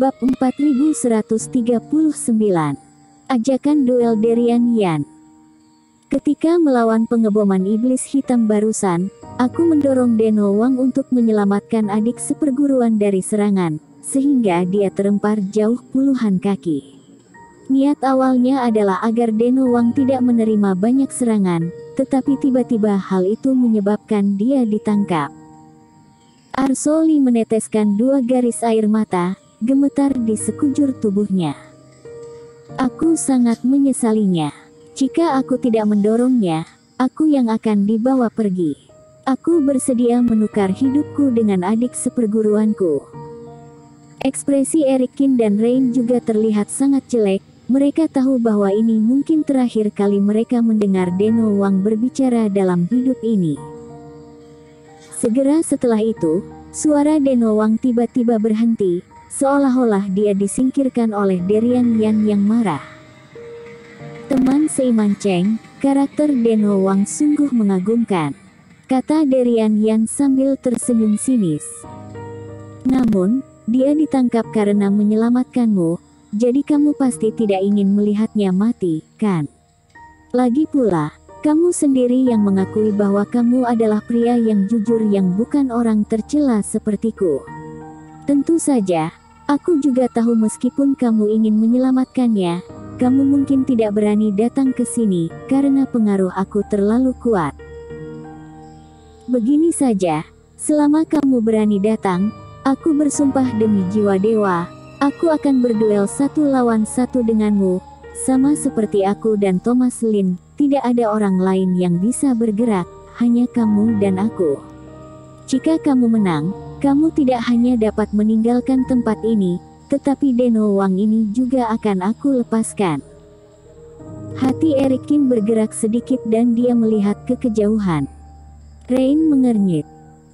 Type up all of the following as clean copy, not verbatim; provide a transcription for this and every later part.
Bab 4139. Ajakan duel Derian Yan. Ketika melawan pengeboman iblis hitam barusan, aku mendorong Deno Wang untuk menyelamatkan adik seperguruan dari serangan, sehingga dia terempar jauh puluhan kaki. Niat awalnya adalah agar Deno Wang tidak menerima banyak serangan, tetapi tiba-tiba hal itu menyebabkan dia ditangkap. Arsoli meneteskan 2 garis air mata, gemetar di sekujur tubuhnya. Aku sangat menyesalinya. Jika aku tidak mendorongnya, aku yang akan dibawa pergi. Aku bersedia menukar hidupku dengan adik seperguruanku. Ekspresi Erikin dan Rain juga terlihat sangat jelek. Mereka tahu bahwa ini mungkin terakhir kali mereka mendengar Deno Wang berbicara dalam hidup ini. Segera setelah itu, suara Deno Wang tiba-tiba berhenti, seolah-olah dia disingkirkan oleh Derian Yan yang marah. Teman seiman Cheng, karakter Deno Wang sungguh mengagumkan, kata Derian Yan sambil tersenyum sinis. Namun, dia ditangkap karena menyelamatkanmu, jadi kamu pasti tidak ingin melihatnya mati, kan? Lagi pula, kamu sendiri yang mengakui bahwa kamu adalah pria yang jujur yang bukan orang tercela sepertiku. Tentu saja, aku juga tahu meskipun kamu ingin menyelamatkannya, kamu mungkin tidak berani datang ke sini, karena pengaruh aku terlalu kuat. Begini saja, selama kamu berani datang, aku bersumpah demi jiwa dewa, aku akan berduel 1 lawan 1 denganmu, sama seperti aku dan Thomas Lin, tidak ada orang lain yang bisa bergerak, hanya kamu dan aku. Jika kamu menang, kamu tidak hanya dapat meninggalkan tempat ini, tetapi Deno Wang ini juga akan aku lepaskan. Hati Erikin bergerak sedikit dan dia melihat ke kejauhan. Rain mengernyit.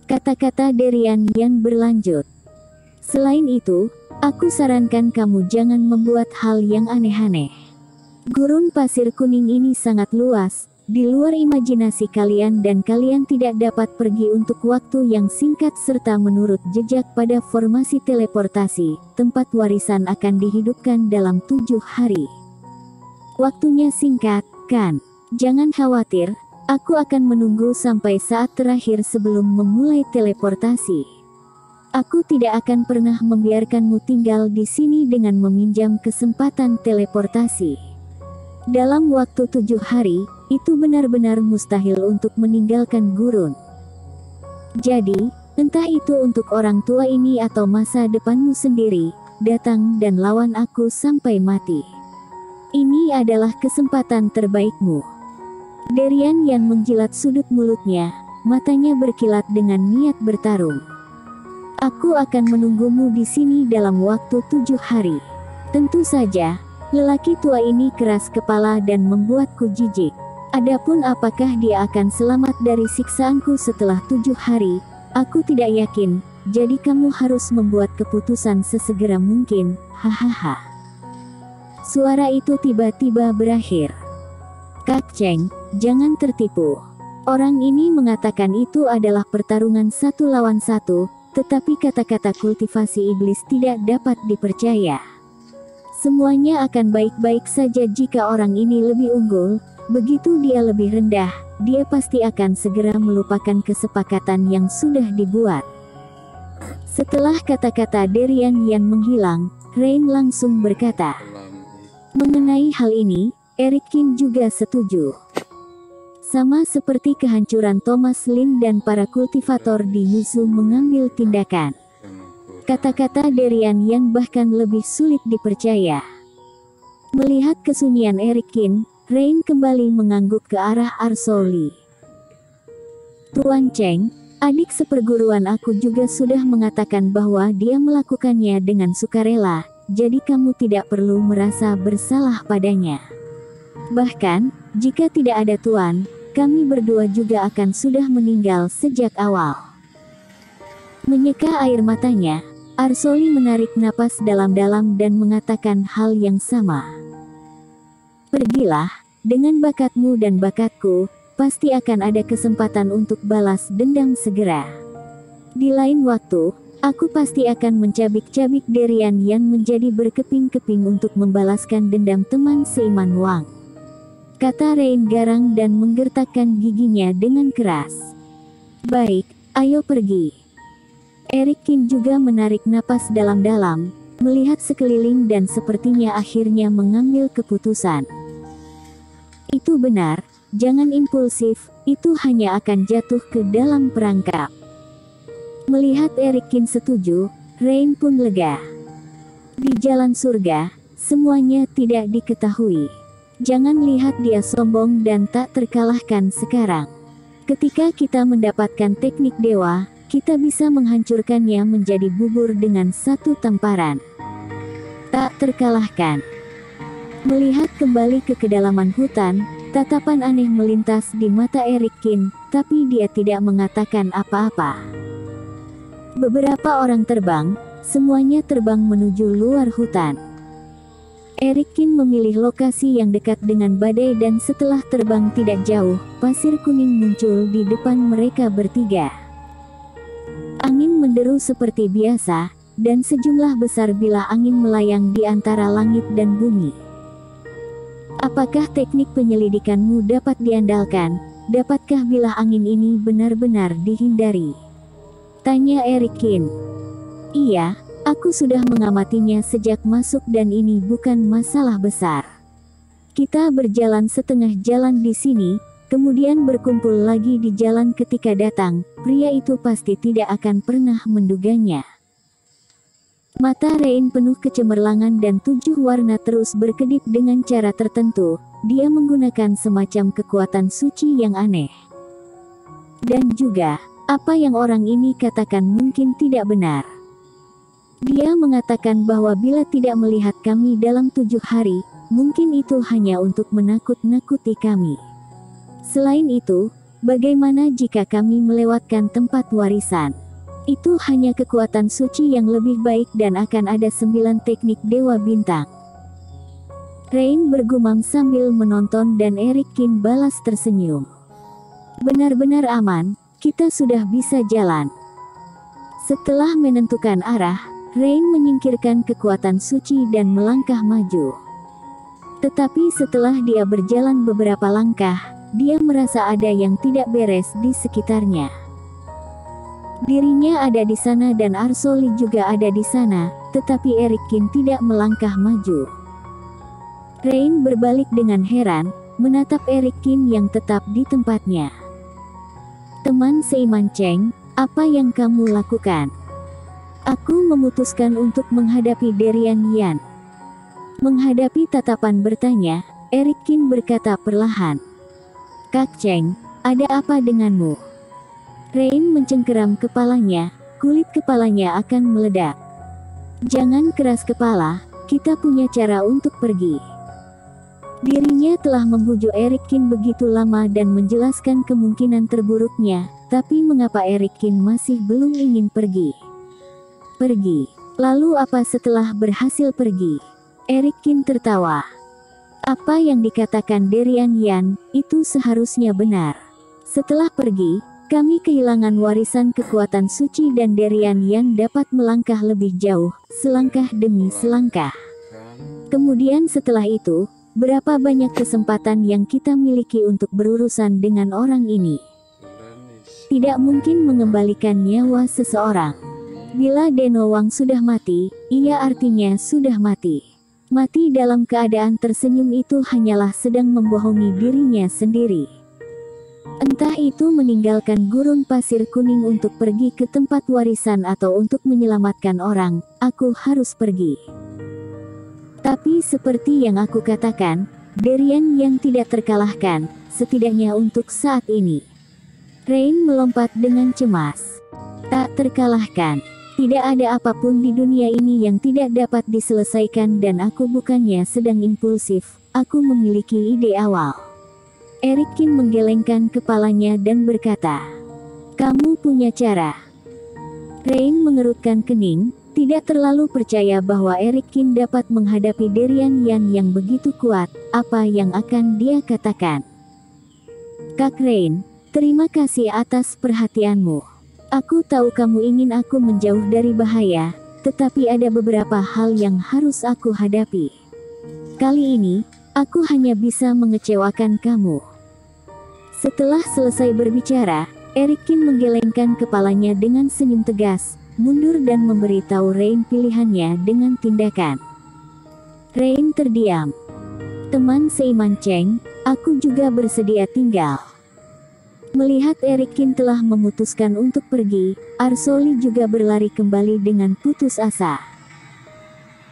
Kata-kata Derian Yan berlanjut. Selain itu, aku sarankan kamu jangan membuat hal yang aneh-aneh. Gurun pasir kuning ini sangat luas, di luar imajinasi kalian dan kalian tidak dapat pergi untuk waktu yang singkat serta menurut jejak pada formasi teleportasi, tempat warisan akan dihidupkan dalam 7 hari. Waktunya singkat, kan? Jangan khawatir, aku akan menunggu sampai saat terakhir sebelum memulai teleportasi. Aku tidak akan pernah membiarkanmu tinggal di sini dengan meminjam kesempatan teleportasi. Dalam waktu 7 hari, itu benar-benar mustahil untuk meninggalkan gurun. Jadi, entah itu untuk orang tua ini atau masa depanmu sendiri, datang dan lawan aku sampai mati. Ini adalah kesempatan terbaikmu. Derian Yan menjilat sudut mulutnya, matanya berkilat dengan niat bertarung. Aku akan menunggumu di sini dalam waktu 7 hari. Tentu saja, lelaki tua ini keras kepala dan membuatku jijik. Adapun apakah dia akan selamat dari siksaanku setelah 7 hari, aku tidak yakin, jadi kamu harus membuat keputusan sesegera mungkin, hahaha. Suara itu tiba-tiba berakhir. Kak Cheng, jangan tertipu. Orang ini mengatakan itu adalah pertarungan 1 lawan 1, tetapi kata-kata kultivasi iblis tidak dapat dipercaya. Semuanya akan baik-baik saja jika orang ini lebih unggul. Begitu dia lebih rendah, dia pasti akan segera melupakan kesepakatan yang sudah dibuat. Setelah kata-kata Derian Yan menghilang, Rain langsung berkata. Mengenai hal ini, Erikin juga setuju. Sama seperti kehancuran Thomas Lin dan para kultivator di Yuzu mengambil tindakan. Kata-kata Derian Yan bahkan lebih sulit dipercaya. Melihat kesunyian Erikin, Rain kembali mengangguk ke arah Arsoli. Tuan Cheng, adik seperguruan aku juga sudah mengatakan bahwa dia melakukannya dengan sukarela, jadi kamu tidak perlu merasa bersalah padanya. Bahkan, jika tidak ada Tuan, kami berdua juga akan sudah meninggal sejak awal. Menyeka air matanya, Arsoli menarik napas dalam-dalam dan mengatakan hal yang sama. Pergilah, dengan bakatmu dan bakatku, pasti akan ada kesempatan untuk balas dendam segera. Di lain waktu, Aku pasti akan mencabik-cabik Derian Yan menjadi berkeping-keping untuk membalaskan dendam teman seiman Wang. Kata Rain garang dan menggertakkan giginya dengan keras. Baik, ayo pergi. Eric Kin juga menarik napas dalam-dalam, melihat sekeliling dan sepertinya akhirnya mengambil keputusan. Itu benar, jangan impulsif, itu hanya akan jatuh ke dalam perangkap. Melihat Eric Kin setuju, Rain pun lega. Di jalan surga, semuanya tidak diketahui. Jangan lihat dia sombong dan tak terkalahkan sekarang. Ketika kita mendapatkan teknik dewa, kita bisa menghancurkannya menjadi bubur dengan satu tamparan. Tak terkalahkan. Melihat kembali ke kedalaman hutan, tatapan aneh melintas di mata Eric Kin, tapi dia tidak mengatakan apa-apa. Beberapa orang terbang, semuanya terbang menuju luar hutan. Eric Kin memilih lokasi yang dekat dengan badai dan setelah terbang tidak jauh, pasir kuning muncul di depan mereka bertiga. Angin menderu seperti biasa, dan sejumlah besar bilah angin melayang di antara langit dan bumi. Apakah teknik penyelidikanmu dapat diandalkan? Dapatkah bilah angin ini benar-benar dihindari? Tanya Eric Kin. Iya. Aku sudah mengamatinya sejak masuk dan ini bukan masalah besar. Kita berjalan setengah jalan di sini, kemudian berkumpul lagi di jalan ketika datang, pria itu pasti tidak akan pernah menduganya. Mata Rain penuh kecemerlangan dan 7 warna terus berkedip dengan cara tertentu, dia menggunakan semacam kekuatan suci yang aneh. Dan juga, apa yang orang ini katakan mungkin tidak benar. Dia mengatakan bahwa bila tidak melihat kami dalam 7 hari, mungkin itu hanya untuk menakut-nakuti kami. Selain itu, bagaimana jika kami melewatkan tempat warisan? Itu hanya kekuatan suci yang lebih baik dan akan ada 9 teknik dewa bintang. Rain bergumam sambil menonton dan Eric Kin balas tersenyum. Benar-benar aman, kita sudah bisa jalan. Setelah menentukan arah, Rain menyingkirkan kekuatan suci dan melangkah maju. Tetapi setelah dia berjalan beberapa langkah, dia merasa ada yang tidak beres di sekitarnya. Dirinya ada di sana dan Arsoli juga ada di sana, tetapi Eric Kin tidak melangkah maju. Rain berbalik dengan heran, menatap Eric Kin yang tetap di tempatnya. Teman seiman Cheng, apa yang kamu lakukan? Aku memutuskan untuk menghadapi Derian Yan. Menghadapi tatapan bertanya, Eric Kin berkata perlahan. Kak Cheng, ada apa denganmu? Rain mencengkeram kepalanya, kulit kepalanya akan meledak. Jangan keras kepala, kita punya cara untuk pergi. Dirinya telah membujuk Eric Kin begitu lama dan menjelaskan kemungkinan terburuknya, tapi mengapa Eric Kin masih belum ingin pergi? Pergi. Lalu apa setelah berhasil pergi? Eric Kin tertawa. Apa yang dikatakan Derian Yan, itu seharusnya benar. Setelah pergi, kami kehilangan warisan kekuatan suci dan Derian Yan dapat melangkah lebih jauh, selangkah demi selangkah. Kemudian setelah itu, berapa banyak kesempatan yang kita miliki untuk berurusan dengan orang ini? Tidak mungkin mengembalikan nyawa seseorang. Bila Deno Wang sudah mati, ia artinya sudah mati. Mati dalam keadaan tersenyum itu hanyalah sedang membohongi dirinya sendiri. Entah itu meninggalkan gurun pasir kuning untuk pergi ke tempat warisan atau untuk menyelamatkan orang, aku harus pergi. Tapi seperti yang aku katakan, Derian yang tidak terkalahkan, setidaknya untuk saat ini. Rain melompat dengan cemas. Tak terkalahkan. Tidak ada apapun di dunia ini yang tidak dapat diselesaikan dan aku bukannya sedang impulsif, aku memiliki ide awal. Eric Kin menggelengkan kepalanya dan berkata, kamu punya cara. Rain mengerutkan kening, tidak terlalu percaya bahwa Eric Kin dapat menghadapi Derian Yan yang begitu kuat, apa yang akan dia katakan. Kak Rain, terima kasih atas perhatianmu. Aku tahu kamu ingin aku menjauh dari bahaya, tetapi ada beberapa hal yang harus aku hadapi. Kali ini, aku hanya bisa mengecewakan kamu. Setelah selesai berbicara, Erikin menggelengkan kepalanya dengan senyum tegas, mundur dan memberitahu Rain pilihannya dengan tindakan. Rain terdiam. Teman seiman Cheng, aku juga bersedia tinggal. Melihat Erikin telah memutuskan untuk pergi, Arsoli juga berlari kembali dengan putus asa.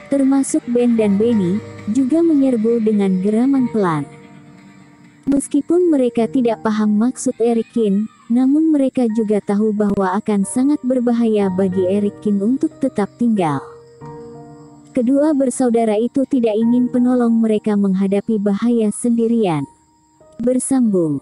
Termasuk Ben dan Benny, juga menyerbu dengan geraman pelan. Meskipun mereka tidak paham maksud Erikin, namun mereka juga tahu bahwa akan sangat berbahaya bagi Erikin untuk tetap tinggal. Kedua bersaudara itu tidak ingin penolong mereka menghadapi bahaya sendirian. Bersambung.